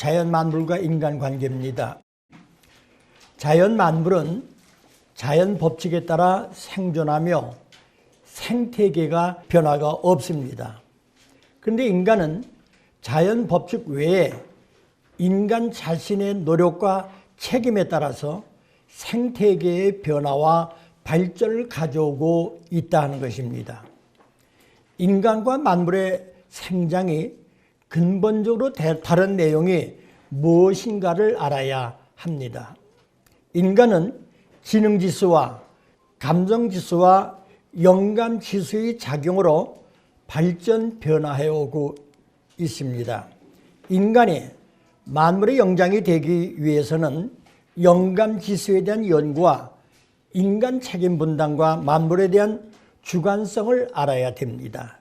자연 만물과 인간 관계입니다. 자연 만물은 자연 법칙에 따라 생존하며 생태계가 변화가 없습니다. 그런데 인간은 자연 법칙 외에 인간 자신의 노력과 책임에 따라서 생태계의 변화와 발전을 가져오고 있다는 것입니다. 인간과 만물의 생장이 근본적으로 다른 내용이 무엇인가를 알아야 합니다. 인간은 지능지수와 감정지수와 영감지수의 작용으로 발전, 변화해 오고 있습니다. 인간이 만물의 영장이 되기 위해서는 영감지수에 대한 연구와 인간 책임 분담과 만물에 대한 주관성을 알아야 됩니다.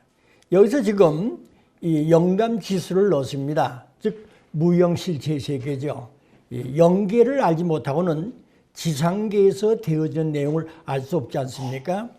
여기서 지금 이 영감지수를 넣습니다. 즉 무형실체세계죠. 영계를 알지 못하고는 지상계에서 되어진 내용을 알 수 없지 않습니까?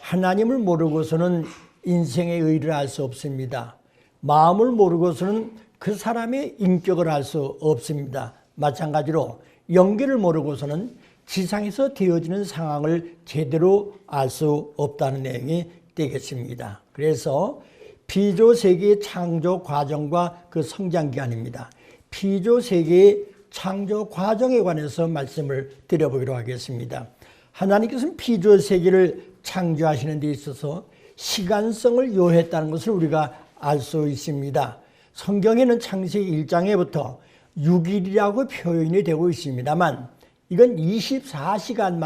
하나님을 모르고서는 인생의 의의를 알 수 없습니다. 마음을 모르고서는 그 사람의 인격을 알 수 없습니다. 마찬가지로 영계를 모르고서는 지상에서 되어지는 상황을 제대로 알 수 없다는 내용이 되겠습니다. 그래서 피조세계의 창조 과정과 그 성장 기간입니다. 피조세계의 창조 과정에 관해서 말씀을 드려보기로 하겠습니다. 하나님께서는 피조세계를 창조하시는 데 있어서 시간성을 요했다는 것을 우리가 알 수 있습니다. 성경에는 창세기 1장에부터 6일이라고 표현이 되고 있습니다만 이건 24시간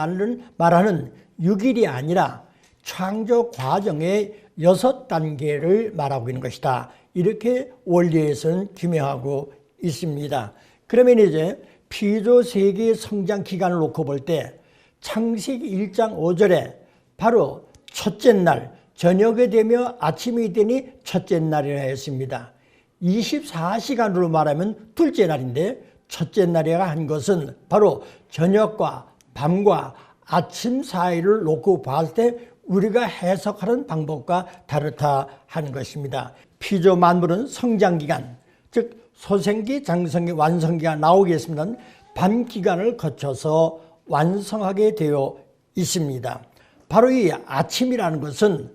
말하는 6일이 아니라 창조 과정의 6단계를 말하고 있는 것이다. 이렇게 원리에서는 규명하고 있습니다. 그러면 이제 피조세계의 성장 기간을 놓고 볼 때 창세기 1장 5절에 바로 첫째 날, 저녁이 되며 아침이 되니 첫째 날이라 했습니다. 24시간으로 말하면 둘째 날인데 첫째 날이라 한 것은 바로 저녁과 밤과 아침 사이를 놓고 봤을 때 우리가 해석하는 방법과 다르다 하는 것입니다. 피조 만물은 성장기간, 즉 소생기, 장성기, 완성기가 나오겠습니다. 밤 기간을 거쳐서 완성하게 되어 있습니다. 바로 이 아침이라는 것은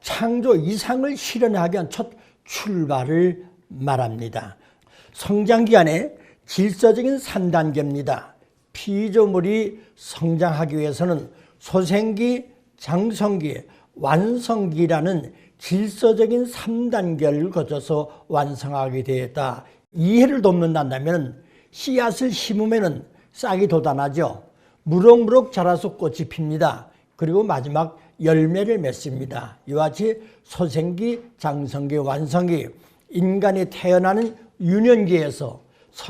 창조 이상을 실현하기 위한 첫 출발을 말합니다. 성장기간의 질서적인 3단계입니다. 피조물이 성장하기 위해서는 소생기, 장성기, 완성기라는 질서적인 3단계를 거쳐서 완성하게 되었다. 이해를 돕는다면 씨앗을 심으면 싹이 돋아나죠. 무럭무럭 자라서 꽃이 핍니다. 그리고 마지막 열매를 맺습니다. 이와 같이 소생기, 장성기, 완성기, 인간이 태어나는 유년기에서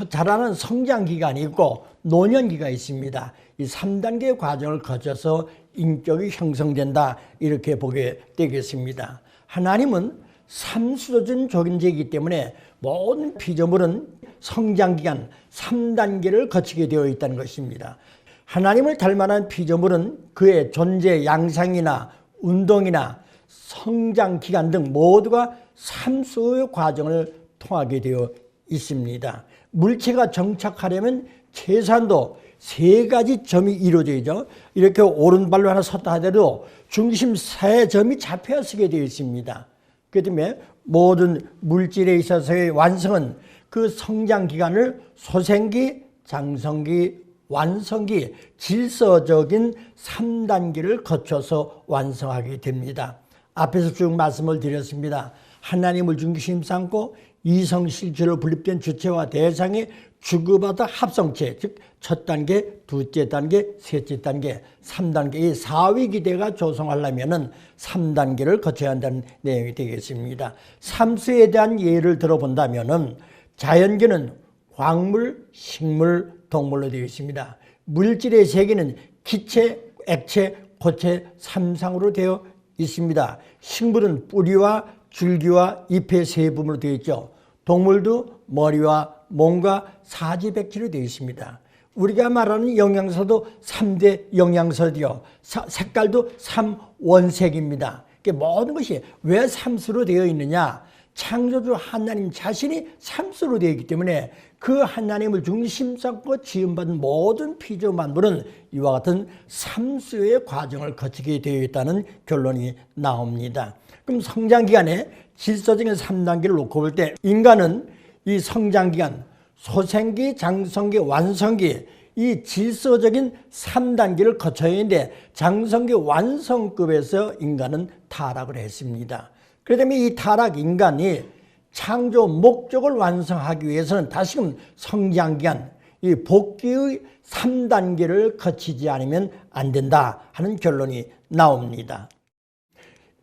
자라는 성장기간이 있고 노년기가 있습니다. 이 3단계 과정을 거쳐서 인격이 형성된다 이렇게 보게 되겠습니다. 하나님은 삼수적인 존재이기 때문에 모든 피조물은 성장기간 3단계를 거치게 되어 있다는 것입니다. 하나님을 닮아난 피조물은 그의 존재 양상이나 운동이나 성장기간 등 모두가 삼수의 과정을 통하게 되어 있습니다. 물체가 정착하려면 최소한도 3가지 점이 이루어져야죠. 이렇게 오른발로 하나 섰다 하더라도 중심 3점이 잡혀야 서게 되어 있습니다. 그렇기 때문에 모든 물질에 있어서의 완성은 그 성장기간을 소생기, 장성기, 완성기, 질서적인 3단계를 거쳐서 완성하게 됩니다. 앞에서 쭉 말씀을 드렸습니다. 하나님을 중심 삼고 이성실체로 분립된 주체와 대상의 주고받아 합성체, 즉 첫 단계, 둘째 단계, 셋째 단계, 3단계 이 4위기대가 조성하려면 3단계를 거쳐야 한다는 내용이 되겠습니다. 삼수에 대한 예를 들어본다면 자연계는 광물, 식물, 동물로 되어 있습니다. 물질의 세계는 기체, 액체, 고체, 3상으로 되어 있습니다. 식물은 뿌리와 줄기와 잎의 세 부분으로 되어 있죠. 동물도 머리와 몸과 사지백지로 되어 있습니다. 우리가 말하는 영양소도 3대 영양소디요. 색깔도 3원색입니다. 모든 것이 왜 3수로 되어 있느냐? 창조주 하나님 자신이 삼수로 되어 있기 때문에 그 하나님을 중심 삼고 지음받은 모든 피조 만물은 이와 같은 삼수의 과정을 거치게 되어 있다는 결론이 나옵니다. 그럼 성장기간에 질서적인 3단계를 놓고 볼 때 인간은 이 성장기간, 소생기, 장성기, 완성기 이 질서적인 3단계를 거쳐야 하는데 장성기 완성급에서 인간은 타락을 했습니다. 그렇기 때문에 이 타락 인간이 창조 목적을 완성하기 위해서는 다시금 성장기간, 이 복귀의 3단계를 거치지 않으면 안 된다 하는 결론이 나옵니다.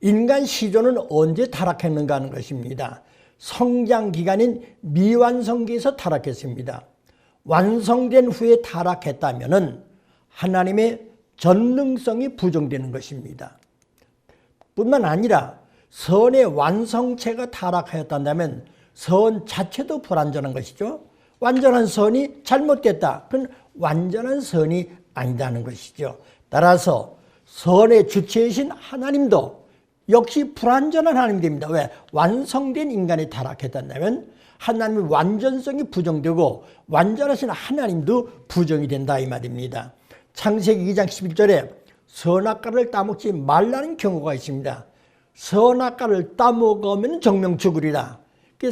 인간 시조는 언제 타락했는가 하는 것입니다. 성장기간인 미완성기에서 타락했습니다. 완성된 후에 타락했다면 하나님의 전능성이 부정되는 것입니다. 뿐만 아니라 선의 완성체가 타락하였다면 선 자체도 불완전한 것이죠. 완전한 선이 잘못됐다. 그건 완전한 선이 아니다는 것이죠. 따라서 선의 주체이신 하나님도 역시 불완전한 하나님이 됩니다. 왜? 완성된 인간이 타락했다면 하나님의 완전성이 부정되고 완전하신 하나님도 부정이 된다 이 말입니다. 창세기 2장 11절에 선악과를 따먹지 말라는 경고가 있습니다. 선악과를 따먹으면 정명 죽으리라.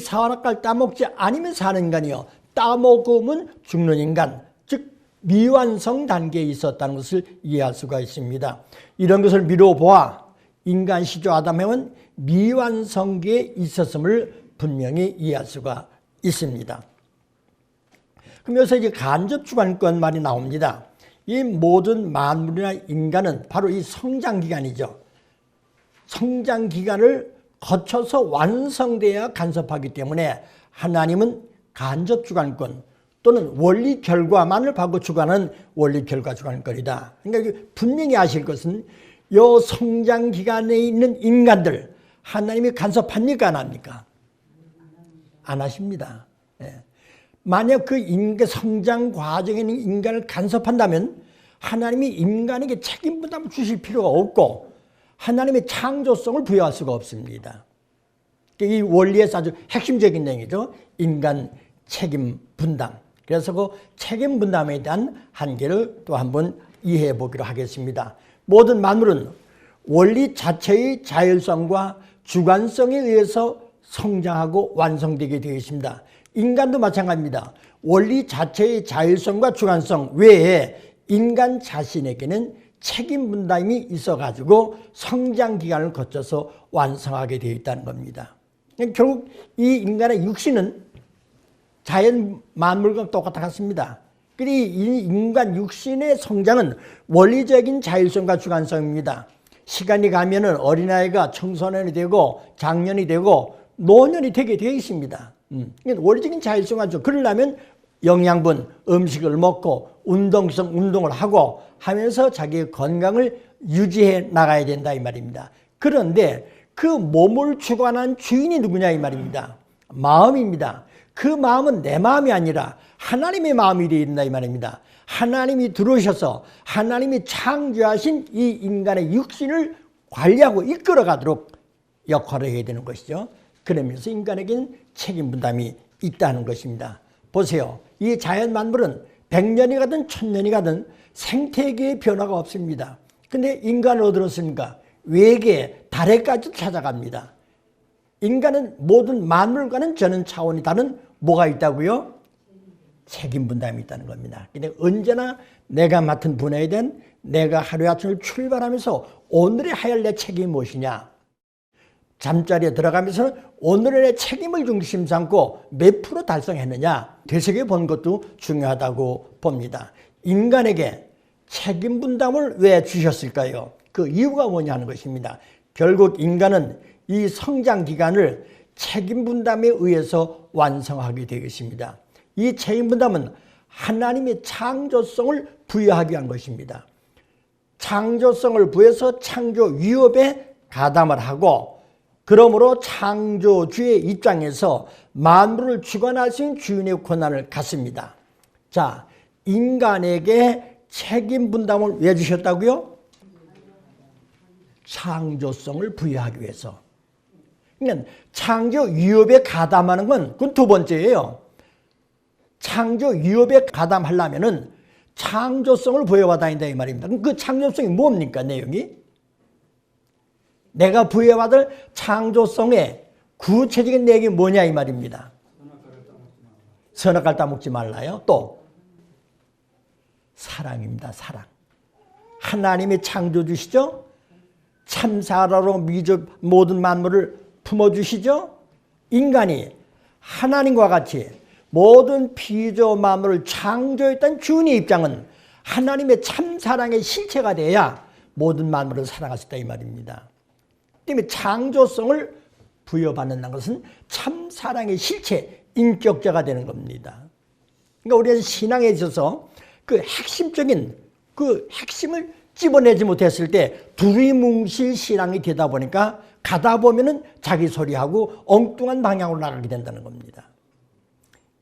선악과를 따먹지 않으면 사는 인간이요, 따먹으면 죽는 인간, 즉 미완성 단계에 있었다는 것을 이해할 수가 있습니다. 이런 것을 미루어 보아 인간 시조 아담은 미완성기에 있었음을 분명히 이해할 수가 있습니다. 그럼 여기서 이제 간접 주관권 말이 나옵니다. 이 모든 만물이나 인간은 바로 이 성장기간이죠. 성장기간을 거쳐서 완성돼야 간섭하기 때문에 하나님은 간접 주관권 또는 원리 결과만을 받고 주관하는 원리 결과 주관권이다. 그러니까 분명히 아실 것은 이 성장기간에 있는 인간들 하나님이 간섭합니까 안 합니까? 안 하십니다. 예. 만약 그 성장 과정에 있는 인간을 간섭한다면 하나님이 인간에게 책임 부담을 주실 필요가 없고 하나님의 창조성을 부여할 수가 없습니다. 이 원리에서 아주 핵심적인 내용이죠. 인간 책임 분담. 그래서 그 책임 분담에 대한 한계를 또 한번 이해해 보기로 하겠습니다. 모든 만물은 원리 자체의 자율성과 주관성에 의해서 성장하고 완성되게 되어 있습니다. 인간도 마찬가지입니다. 원리 자체의 자율성과 주관성 외에 인간 자신에게는 책임 분담이 있어가지고 성장 기간을 거쳐서 완성하게 되어 있다는 겁니다. 결국 이 인간의 육신은 자연 만물과 똑같습니다. 이 인간 육신의 성장은 원리적인 자율성과 주관성입니다. 시간이 가면은 어린아이가 청소년이 되고 장년이 되고 노년이 되게 되어 있습니다. 원리적인 자율성과 그러려면 영양분, 음식을 먹고 운동을 하고 하면서 자기의 건강을 유지해 나가야 된다 이 말입니다. 그런데 그 몸을 주관한 주인이 누구냐 이 말입니다. 마음입니다. 그 마음은 내 마음이 아니라 하나님의 마음이 되어 있다 이 말입니다. 하나님이 들어오셔서 하나님이 창조하신 이 인간의 육신을 관리하고 이끌어가도록 역할을 해야 되는 것이죠. 그러면서 인간에게는 책임 분담이 있다는 것입니다. 보세요. 이 자연 만물은 100년이 가든 1000년이 가든 생태계의 변화가 없습니다. 근데 인간은 어디로 씁니까? 외계, 달에까지 찾아갑니다. 인간은 모든 만물과는 저는 차원이 다른 뭐가 있다고요? 책임 분담이 있다는 겁니다. 근데 언제나 내가 맡은 분야에 대한 내가 하루의 아침을 출발하면서 오늘의 하여야 내 책임이 무엇이냐? 잠자리에 들어가면서 오늘의 내 책임을 중심 삼고 몇 프로 달성했느냐? 되새겨본 것도 중요하다고 봅니다. 인간에게 책임 분담을 왜 주셨을까요? 그 이유가 뭐냐 하는 것입니다. 결국 인간은 이 성장 기간을 책임 분담에 의해서 완성하게 되겠습니다. 이 책임 분담은 하나님의 창조성을 부여하기 위한 것입니다. 창조성을 부여해서 창조 위협에 가담을 하고 그러므로 창조주의 입장에서 만물을 주관할 수 있는 주인의 권한을 갖습니다. 자, 인간에게 책임 분담을 왜 주셨다고요? 창조성을 부여하기 위해서. 그러니까 창조 위협에 가담하는 건 그건 두 번째예요. 창조 위협에 가담하려면은 창조성을 부여받아야 이 말입니다. 그럼 그 창조성이 뭡니까, 내용이? 내가 부여받을 창조성의 구체적인 내용이 뭐냐 이 말입니다. 선악과를 따먹지 말라요. 또 사랑입니다. 사랑. 하나님의 창조주시죠. 참사라로 모든 만물을 품어주시죠. 인간이 하나님과 같이 모든 피조 만물을 창조했던 주인의 입장은 하나님의 참사랑의 실체가 돼야 모든 만물을 사랑할 수 있다 이 말입니다. 때문에 창조성을 부여받는다는 것은 참사랑의 실체, 인격자가 되는 겁니다. 그러니까 우리가 신앙에 있어서 그 핵심적인 그 핵심을 집어내지 못했을 때 두리뭉실 신앙이 되다 보니까 가다 보면은 자기 소리하고 엉뚱한 방향으로 나가게 된다는 겁니다.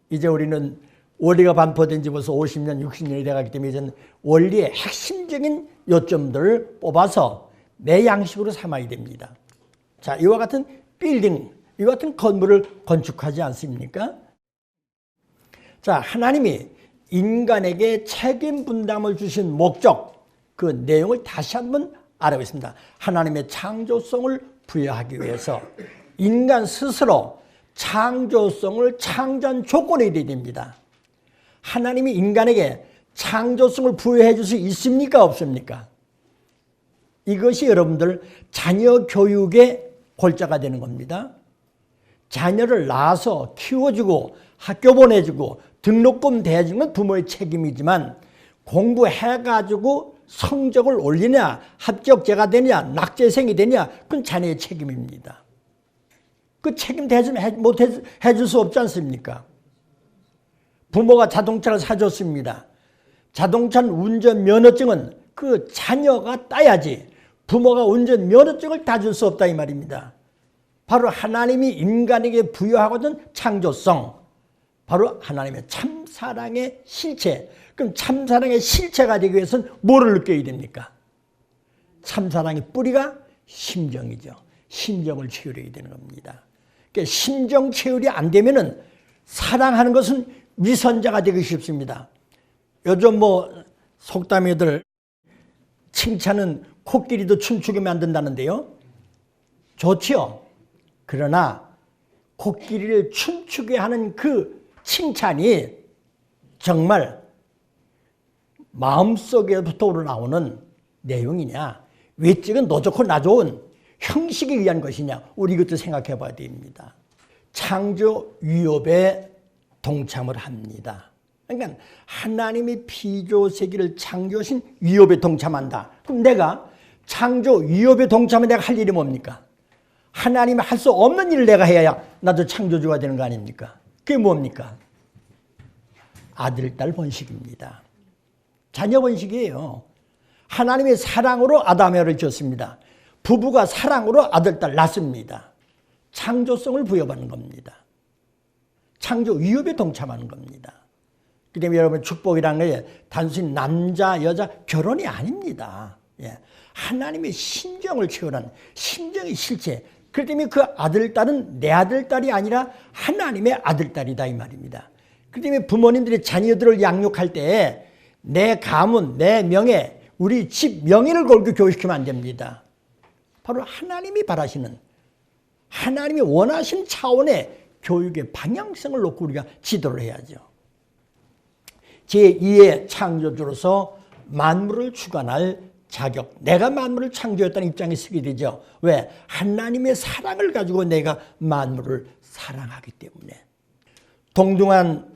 이제 우리는 원리가 반포된 지 벌써 50년, 60년이 돼가기 때문에 이제는 원리의 핵심적인 요점들을 뽑아서 내 양식으로 삼아야 됩니다. 자, 이와 같은 빌딩, 이와 같은 건물을 건축하지 않습니까? 자, 하나님이 인간에게 책임 분담을 주신 목적, 그 내용을 다시 한번 알아보겠습니다. 하나님의 창조성을 부여하기 위해서 인간 스스로 창조성을 창조한 조건이 되어야 됩니다. 하나님이 인간에게 창조성을 부여해 줄 수 있습니까? 없습니까? 이것이 여러분들 자녀 교육의 골자가 되는 겁니다. 자녀를 낳아서 키워주고 학교 보내주고 등록금 대주는 건 부모의 책임이지만 공부해가지고 성적을 올리냐, 합격자가 되냐, 낙제생이 되냐, 그건 자녀의 책임입니다. 그 책임 해줄 수 없지 않습니까? 부모가 자동차를 사줬습니다. 자동차 운전 면허증은 그 자녀가 따야지 부모가 운전 면허증을 다 줄 수 없다 이 말입니다. 바로 하나님이 인간에게 부여하고는 창조성, 바로 하나님의 참사랑의 실체. 그럼 참사랑의 실체가 되기 위해서는 뭐를 느껴야 됩니까? 참사랑의 뿌리가 심정이죠. 심정을 채우려야 되는 겁니다. 그러니까 심정 채울이 안 되면은 사랑하는 것은 위선자가 되기 쉽습니다. 요즘 뭐 속담이들 칭찬은 코끼리도 춤추게 만든다는데요. 좋지요. 그러나 코끼리를 춤추게 하는 그 칭찬이 정말 마음속에부터 우러나오는 내용이냐, 외적은 너 좋고 나 좋은 형식에 의한 것이냐, 우리 이것도 생각해 봐야 됩니다. 창조 위협에 동참을 합니다. 그러니까 하나님이 피조세계를 창조하신 위협에 동참한다. 그럼 내가 창조 위협에 동참하면 내가 할 일이 뭡니까? 하나님이 할 수 없는 일을 내가 해야 나도 창조주가 되는 거 아닙니까? 그게 뭡니까? 아들, 딸 번식입니다. 자녀 번식이에요. 하나님의 사랑으로 아담을 지었습니다. 부부가 사랑으로 아들, 딸 낳습니다. 창조성을 부여받는 겁니다. 창조 위협에 동참하는 겁니다. 그 때문에 여러분 축복이라는 게 단순히 남자, 여자 결혼이 아닙니다. 예. 하나님의 심정을 채우라는 심정의 실체. 그렇기 때문에 그 아들, 딸은 내 아들, 딸이 아니라 하나님의 아들, 딸이다 이 말입니다. 그렇기 때문에 부모님들이 자녀들을 양육할 때 내 가문, 내 명예, 우리 집 명예를 걸고 교육시키면 안 됩니다. 바로 하나님이 바라시는, 하나님이 원하시는 차원의 교육의 방향성을 놓고 우리가 지도를 해야죠. 제2의 창조주로서 만물을 주관할 자격, 내가 만물을 창조했다는 입장에 서게 되죠. 왜? 하나님의 사랑을 가지고 내가 만물을 사랑하기 때문에. 동등한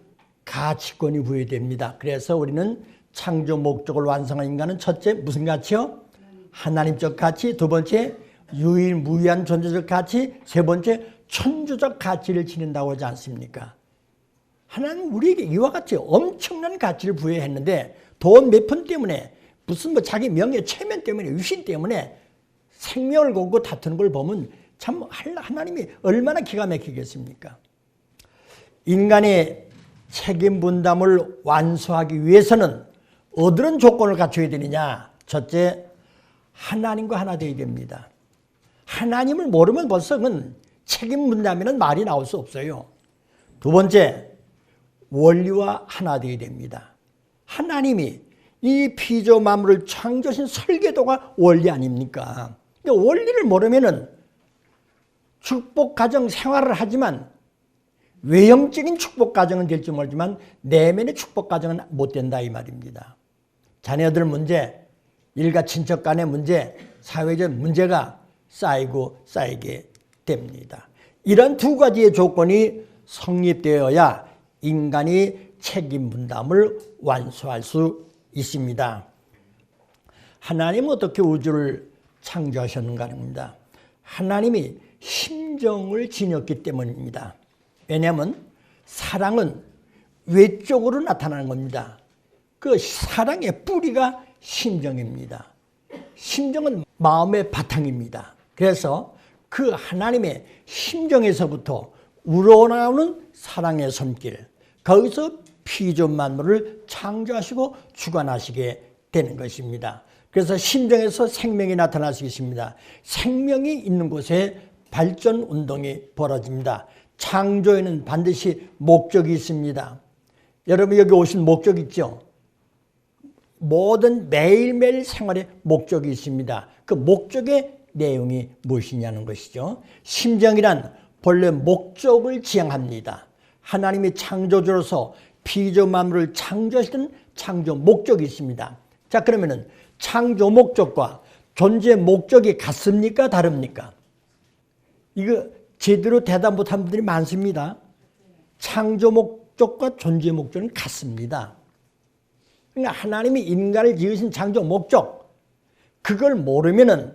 가치권이 부여됩니다. 그래서 우리는 창조 목적을 완성한 인간은 첫째 무슨 가치요? 하나님적 가치, 두 번째 유일무이한 존재적 가치, 세 번째 천주적 가치를 지닌다고 하지 않습니까? 하나님은 우리에게 이와 같이 엄청난 가치를 부여했는데 돈 몇 푼 때문에 무슨 뭐 자기 명예 체면 때문에 유신 때문에 생명을 걸고 다투는 걸 보면 참 하나님이 얼마나 기가 막히겠습니까? 인간의 책임 분담을 완수하기 위해서는 어떤 조건을 갖춰야 되느냐? 첫째, 하나님과 하나 되어야 됩니다. 하나님을 모르면 벌써 그건 책임 분담에는 말이 나올 수 없어요. 두 번째, 원리와 하나 되어야 됩니다. 하나님이 이 피조 만물을 창조하신 설계도가 원리 아닙니까? 원리를 모르면은 축복 가정 생활을 하지만 외형적인 축복 가정은 될지 모르지만 내면의 축복 가정은 못 된다 이 말입니다. 자녀들 문제, 일가 친척 간의 문제, 사회적 문제가 쌓이고 쌓이게 됩니다. 이런 두 가지의 조건이 성립되어야 인간이 책임 분담을 완수할 수 있습니다. 하나님은 어떻게 우주를 창조하셨는가 합니다. 하나님이 심정을 지녔기 때문입니다. 왜냐하면 사랑은 외적으로 나타나는 겁니다. 그 사랑의 뿌리가 심정입니다. 심정은 마음의 바탕입니다. 그래서 그 하나님의 심정에서부터 우러나오는 사랑의 손길, 거기서 피조 만물을 창조하시고 주관하시게 되는 것입니다. 그래서 심정에서 생명이 나타날 수 있습니다. 생명이 있는 곳에 발전 운동이 벌어집니다. 창조에는 반드시 목적이 있습니다. 여러분 여기 오신 목적 있죠? 모든 매일매일 생활에 목적이 있습니다. 그 목적의 내용이 무엇이냐는 것이죠. 심정이란 본래 목적을 지향합니다. 하나님이 창조주로서 피조 만물을 창조하시던 창조 목적이 있습니다. 자, 그러면은 창조 목적과 존재 목적이 같습니까? 다릅니까? 이거 제대로 대답 못한 분들이 많습니다. 창조 목적과 존재 목적은 같습니다. 그러니까 하나님이 인간을 지으신 창조 목적, 그걸 모르면은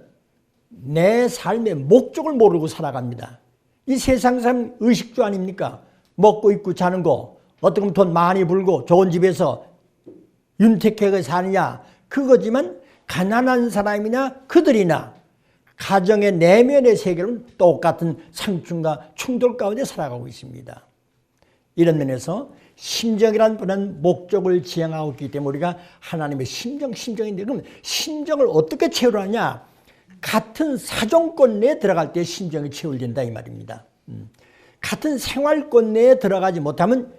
내 삶의 목적을 모르고 살아갑니다. 이 세상 사람 의식주 아닙니까? 먹고 입고 자는 거, 어떻게 보면 돈 많이 벌고 좋은 집에서 윤택하게 사느냐 그거지만 가난한 사람이나 그들이나 가정의 내면의 세계는 똑같은 상충과 충돌 가운데 살아가고 있습니다. 이런 면에서 심정이라는 분은 목적을 지향하고 있기 때문에 우리가 하나님의 심정인데 그럼 심정을 어떻게 채우느냐? 같은 사정권 내에 들어갈 때 심정이 채울된다 이 말입니다. 같은 생활권 내에 들어가지 못하면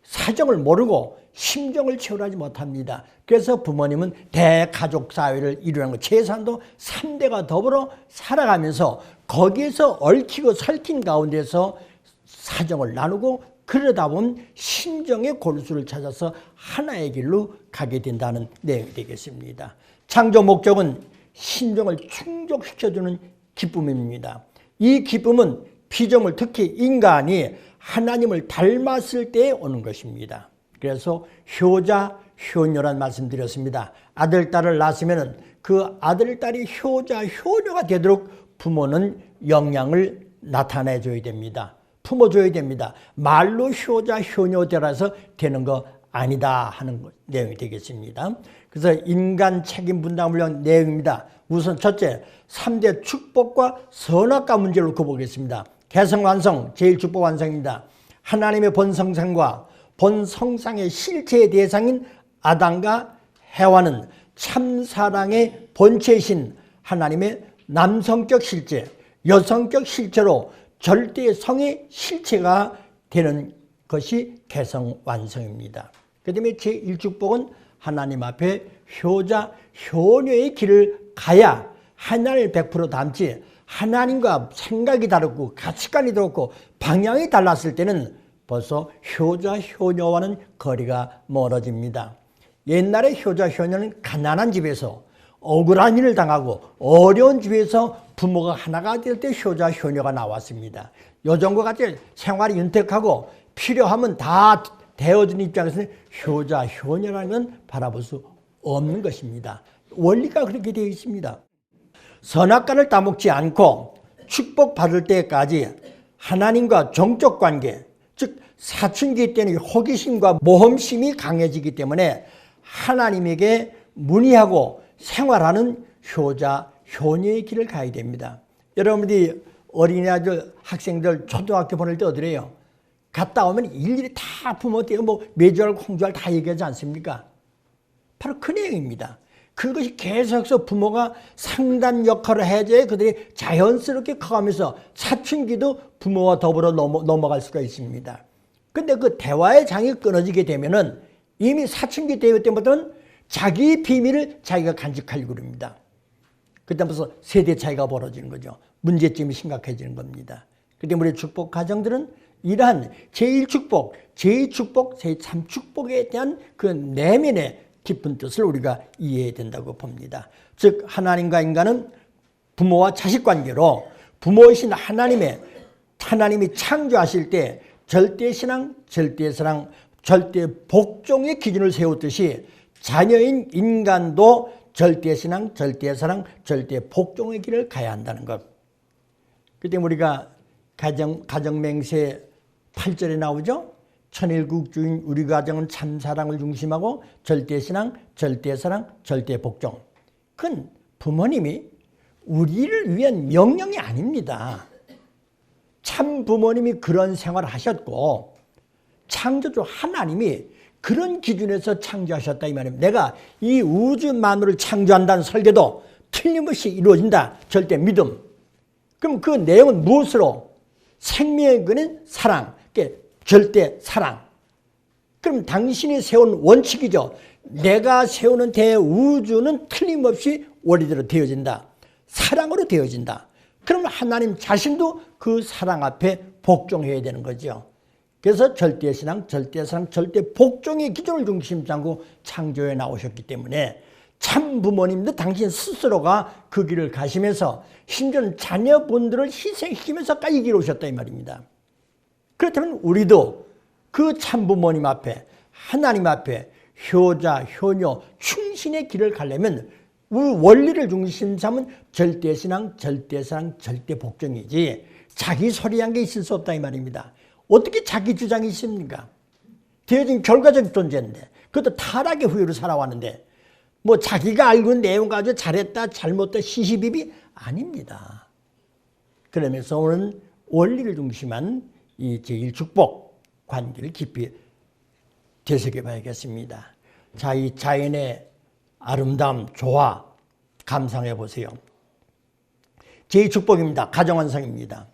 사정을 모르고 심정을 채우지 못합니다. 그래서 부모님은 대가족 사회를 이루는 것, 재산도 3대가 더불어 살아가면서 거기에서 얽히고 설킨 가운데서 사정을 나누고 그러다 보면 심정의 골수를 찾아서 하나의 길로 가게 된다는 내용이 되겠습니다. 창조 목적은 심정을 충족시켜주는 기쁨입니다. 이 기쁨은 피조물 특히 인간이 하나님을 닮았을 때 오는 것입니다. 그래서 효자, 효녀란 말씀드렸습니다. 아들, 딸을 낳았으면 그 아들, 딸이 효자, 효녀가 되도록 부모는 영향을 나타내줘야 됩니다. 품어줘야 됩니다. 말로 효자, 효녀 되라서 되는 거 아니다 하는 내용이 되겠습니다. 그래서 인간 책임 분담을 위한 내용입니다. 우선 첫째, 3대 축복과 선악과 문제를 놓고 보겠습니다. 개성완성, 제1축복 완성입니다. 하나님의 본성상과 본성상의 실체의 대상인 아담과 해와는 참사랑의 본체이신 하나님의 남성적 실체, 여성적 실체로 절대성의 실체가 되는 것이 개성완성입니다. 그 다음에 제1축복은 하나님 앞에 효자, 효녀의 길을 가야 하나님을 100% 닮지 하나님과 생각이 다르고 가치관이 다르고 방향이 달랐을 때는 벌써 효자, 효녀와는 거리가 멀어집니다. 옛날에 효자, 효녀는 가난한 집에서 억울한 일을 당하고 어려운 집에서 부모가 하나가 될 때 효자, 효녀가 나왔습니다. 요즘과 같이 생활이 윤택하고 필요하면 다 되어준 입장에서는 효자, 효녀라는 건 바라볼 수 없는 것입니다. 원리가 그렇게 되어 있습니다. 선악과를 따먹지 않고 축복받을 때까지 하나님과 정적 관계, 즉 사춘기 때는 호기심과 모험심이 강해지기 때문에 하나님에게 문의하고 생활하는 효자, 효녀의 길을 가야 됩니다. 여러분들이 어린이들, 학생들 초등학교 보낼 때 어디래요? 갔다 오면 일일이 다 부모한테 뭐 매주알, 홍주알 다 얘기하지 않습니까? 바로 그 내용입니다. 그것이 계속해서 부모가 상담 역할을 해줘야 그들이 자연스럽게 커가면서 사춘기도 부모와 더불어 넘어갈 수가 있습니다. 근데 그 대화의 장이 끊어지게 되면은 이미 사춘기 대회 때부터는 자기 비밀을 자기가 간직하려고 합니다. 그다음부터 세대 차이가 벌어지는 거죠. 문제점이 심각해지는 겁니다. 그때 우리 축복 가정들은 이러한 제1축복, 제2축복, 제3축복에 대한 그 내면의 깊은 뜻을 우리가 이해해야 된다고 봅니다. 즉 하나님과 인간은 부모와 자식 관계로 부모이신 하나님이 창조하실 때 절대신앙, 절대사랑, 절대복종의 기준을 세웠듯이 자녀인 인간도 절대신앙, 절대사랑, 절대복종의 길을 가야 한다는 것. 그때 우리가 가정맹세 8절에 나오죠. 천일국주인 우리 가정은 참사랑을 중심하고 절대신앙, 절대사랑, 절대복종. 그건 부모님이 우리를 위한 명령이 아닙니다. 참 부모님이 그런 생활을 하셨고 창조주 하나님이 그런 기준에서 창조하셨다 이 말입니다. 내가 이 우주 만물을 창조한다는 설계도 틀림없이 이루어진다. 절대 믿음. 그럼 그 내용은 무엇으로? 생명의 근은 사랑. 절대 사랑. 그럼 당신이 세운 원칙이죠. 내가 세우는 대우주는 틀림없이 원리대로 되어진다. 사랑으로 되어진다. 그러면 하나님 자신도 그 사랑 앞에 복종해야 되는 거죠. 그래서 절대신앙, 절대사랑, 절대복종의 기준을 중심 삼고 창조에 나오셨기 때문에 참 부모님도 당신 스스로가 그 길을 가시면서 심지어는 자녀분들을 희생시키면서까지 이 길을 오셨다 이 말입니다. 그렇다면 우리도 그 참 부모님 앞에 하나님 앞에 효자, 효녀, 충신의 길을 가려면 원리를 중심 삼은 절대신앙, 절대사랑, 절대복종이지 자기 소리한 게 있을 수 없다 이 말입니다. 어떻게 자기 주장이 있습니까? 되어진 결과적 존재인데 그것도 타락의 후예로 살아왔는데 뭐 자기가 알고 있는 내용 가지고 잘했다 잘못했다 시시비비 아닙니다. 그러면서 오늘은 원리를 중심한 이 제1축복 관계를 깊이 되새겨 봐야겠습니다. 자, 이 자연의 아름다움, 조화 감상해 보세요. 제2축복입니다. 가정완성입니다.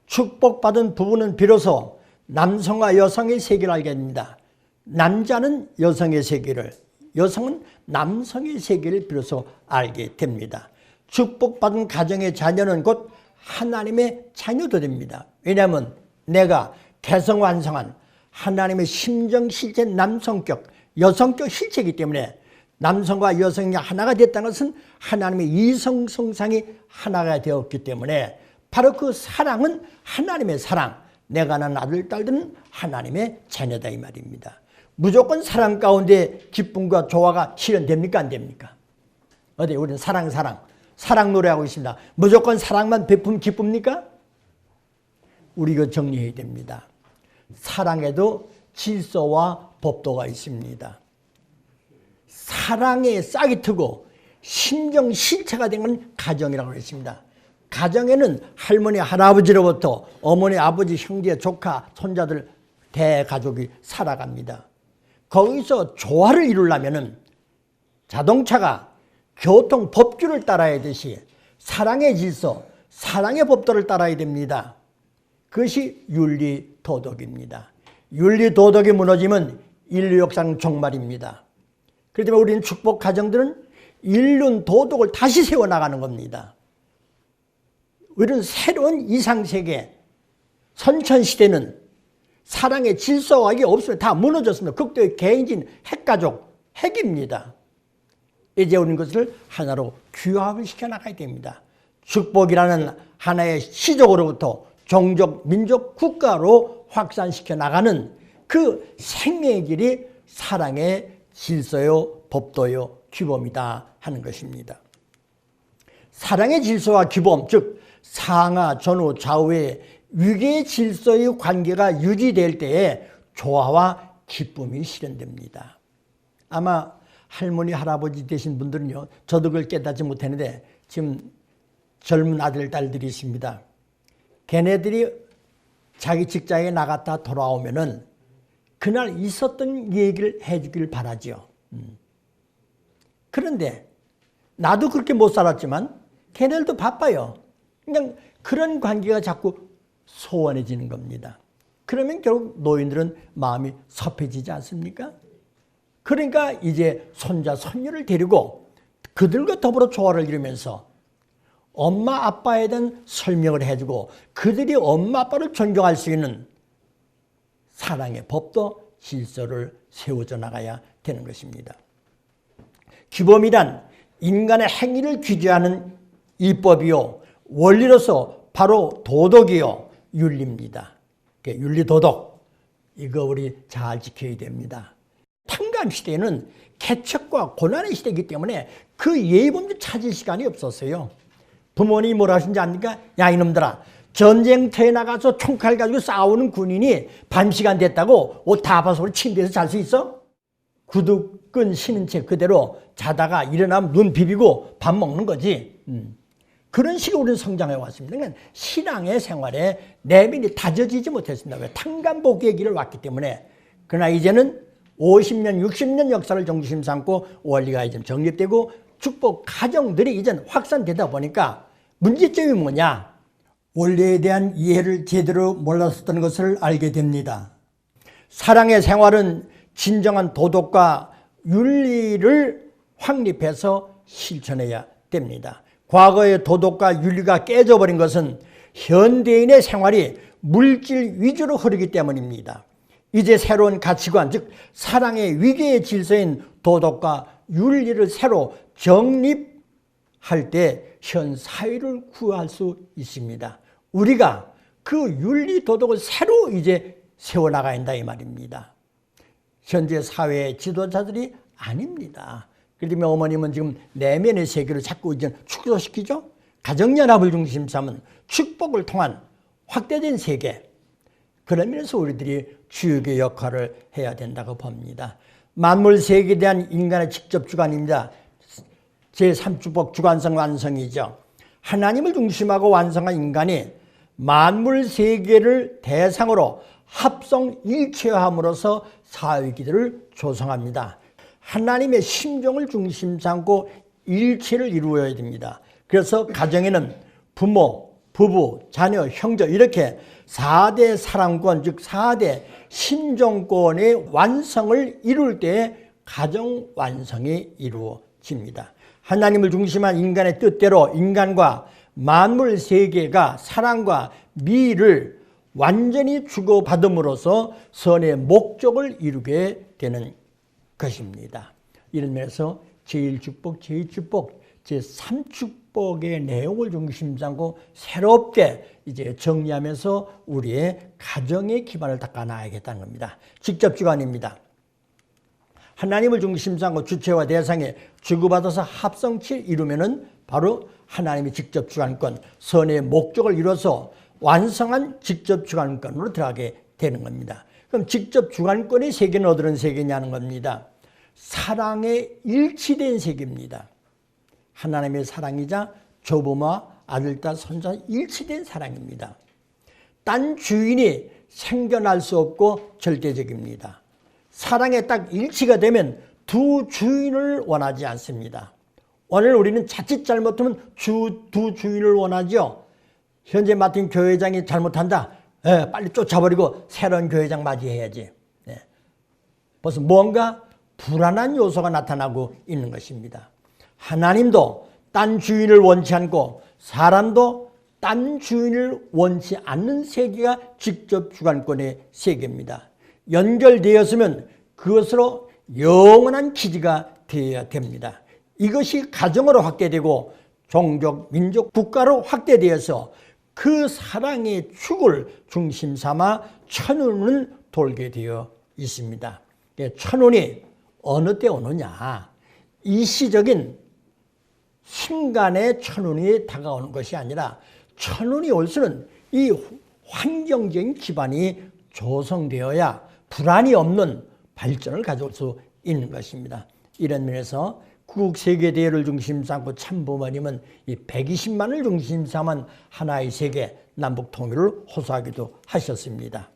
축복받은 부부는 비로소 남성과 여성의 세계를 알게 됩니다. 남자는 여성의 세계를, 여성은 남성의 세계를 비로소 알게 됩니다. 축복받은 가정의 자녀는 곧 하나님의 자녀도 됩니다. 왜냐하면 내가 개성완성한 하나님의 심정, 실체, 남성격, 여성격 실체이기 때문에 남성과 여성이 하나가 됐다는 것은 하나님의 이성 성상이 하나가 되었기 때문에 바로 그 사랑은 하나님의 사랑, 내가 낳은 아들, 딸들은 하나님의 자녀다 이 말입니다. 무조건 사랑 가운데 기쁨과 조화가 실현됩니까? 안 됩니까? 어디 우리는 사랑 노래하고 있습니다. 무조건 사랑만 베품 기쁩니까? 우리 이거 정리해야 됩니다. 사랑에도 질서와 법도가 있습니다. 사랑에 싹이 트고 심정 실체가 된 건 가정이라고 했습니다. 가정에는 할머니, 할아버지로부터 어머니, 아버지, 형제, 조카, 손자들 대가족이 살아갑니다. 거기서 조화를 이루려면 자동차가 교통 법규를 따라야 하듯이 사랑의 질서, 사랑의 법도를 따라야 됩니다. 그것이 윤리 도덕입니다. 윤리 도덕이 무너지면 인류 역사는 종말입니다. 그렇기 때문에 우리는 축복 가정들은 인륜 도덕을 다시 세워나가는 겁니다. 우리는 새로운 이상세계, 선천시대는 사랑의 질서가 이게 없으면 다 무너졌습니다. 극도의 개인진 핵가족, 핵입니다. 이제 우리는 것을 하나로 규합을 시켜나가야 됩니다. 축복이라는 하나의 시족으로부터 종족, 민족, 국가로 확산시켜 나가는 그 생명의 길이 사랑의 질서요, 법도요, 규범이다 하는 것입니다. 사랑의 질서와 규범, 즉 상하, 전후, 좌우의 위계의 질서의 관계가 유지될 때에 조화와 기쁨이 실현됩니다. 아마 할머니, 할아버지 되신 분들은요, 저도 그걸 깨닫지 못했는데 지금 젊은 아들, 딸들이 있습니다. 걔네들이 자기 직장에 나갔다 돌아오면은 그날 있었던 얘기를 해주길 바라죠. 그런데 나도 그렇게 못 살았지만 걔네들도 바빠요. 그냥 그런 관계가 자꾸 소원해지는 겁니다. 그러면 결국 노인들은 마음이 섭해지지 않습니까? 그러니까 이제 손자, 손녀를 데리고 그들과 더불어 조화를 이루면서 엄마, 아빠에 대한 설명을 해주고 그들이 엄마, 아빠를 존경할 수 있는 사랑의 법도 질서를 세워져 나가야 되는 것입니다. 규범이란 인간의 행위를 규제하는 이법이요, 원리로서 바로 도덕이요, 윤리입니다. 윤리 도덕, 이거 우리 잘 지켜야 됩니다. 탕감 시대에는 개척과 고난의 시대이기 때문에 그 예의범죄 찾을 시간이 없었어요. 부모님이 뭐라 하신지 압니까? 야 이놈들아, 전쟁터에 나가서 총칼 가지고 싸우는 군인이 밤시간 됐다고 옷 다 벗고 침대에서 잘 수 있어? 구두끈 신은 채 그대로 자다가 일어나면 눈 비비고 밥 먹는 거지. 그런 식으로 우리는 성장해 왔습니다. 그러니까 신앙의 생활에 내면이 다져지지 못했습니다. 왜? 탕감복귀의 길을 왔기 때문에. 그러나 이제는 50년, 60년 역사를 중심 삼고 원리가 이제 정립되고 축복 가정들이 이제 확산되다 보니까 문제점이 뭐냐? 원리에 대한 이해를 제대로 몰랐었던 것을 알게 됩니다. 사랑의 생활은 진정한 도덕과 윤리를 확립해서 실천해야 됩니다. 과거의 도덕과 윤리가 깨져버린 것은 현대인의 생활이 물질 위주로 흐르기 때문입니다. 이제 새로운 가치관, 즉 사랑의 위계의 질서인 도덕과 윤리를 새로 정립할 때 현 사회를 구할 수 있습니다. 우리가 그 윤리 도덕을 새로 이제 세워나가야 한다 이 말입니다. 현재 사회의 지도자들이 아닙니다. 그렇기 때문에 어머님은 지금 내면의 세계를 자꾸 이제 축소시키죠. 가정연합을 중심 삼은 축복을 통한 확대된 세계, 그런 면에서 우리들이 주역의 역할을 해야 된다고 봅니다. 만물 세계에 대한 인간의 직접 주관입니다. 제3축복 주관성 완성이죠. 하나님을 중심하고 완성한 인간이 만물 세계를 대상으로 합성 일체화함으로써 사회기들을 조성합니다. 하나님의 심정을 중심 삼고 일체를 이루어야 됩니다. 그래서 가정에는 부모, 부부, 자녀, 형제 이렇게 4대 사랑권, 즉 4대 심정권의 완성을 이룰 때 가정 완성이 이루어집니다. 하나님을 중심한 인간의 뜻대로 인간과 만물 세계가 사랑과 미를 완전히 주고받음으로써 선의 목적을 이루게 되는 것입니다. 이런 면에서 제1축복, 제2축복, 제3축복의 내용을 중심 삼고 새롭게 이제 정리하면서 우리의 가정의 기반을 닦아놔야겠다는 겁니다. 직접 주관입니다. 하나님을 중심 삼고 주체와 대상에 주고받아서 합성치를 이루면은 바로 하나님의 직접 주관권, 선의 목적을 이뤄서 완성한 직접 주관권으로 들어가게 되는 겁니다. 그럼 직접 주관권의 세계는 어떤 세계냐는 겁니다. 사랑에 일치된 세계입니다. 하나님의 사랑이자 조부모와 아들, 딸, 손자 일치된 사랑입니다. 딴 주인이 생겨날 수 없고 절대적입니다. 사랑에 딱 일치가 되면 두 주인을 원하지 않습니다. 오늘 우리는 자칫 잘못하면 두 주인을 원하죠. 현재 맡은 교회장이 잘못한다. 빨리 쫓아버리고 새로운 교회장 맞이해야지. 벌써 뭔가 불안한 요소가 나타나고 있는 것입니다. 하나님도 딴 주인을 원치 않고 사람도 딴 주인을 원치 않는 세계가 직접 주관권의 세계입니다. 연결되었으면 그것으로 영원한 기지가 되어야 됩니다. 이것이 가정으로 확대되고 종족, 민족, 국가로 확대되어서 그 사랑의 축을 중심 삼아 천운은 돌게 되어 있습니다. 천운이 어느 때 오느냐? 일시적인 순간의 천운이 다가오는 것이 아니라 천운이 올 수는 이 환경적인 기반이 조성되어야 불안이 없는 발전을 가져올 수 있는 것입니다. 이런 면에서 국세계대회를 중심 삼고 참부모님은 이 120만을 중심 삼은 하나의 세계 남북통일을 호소하기도 하셨습니다.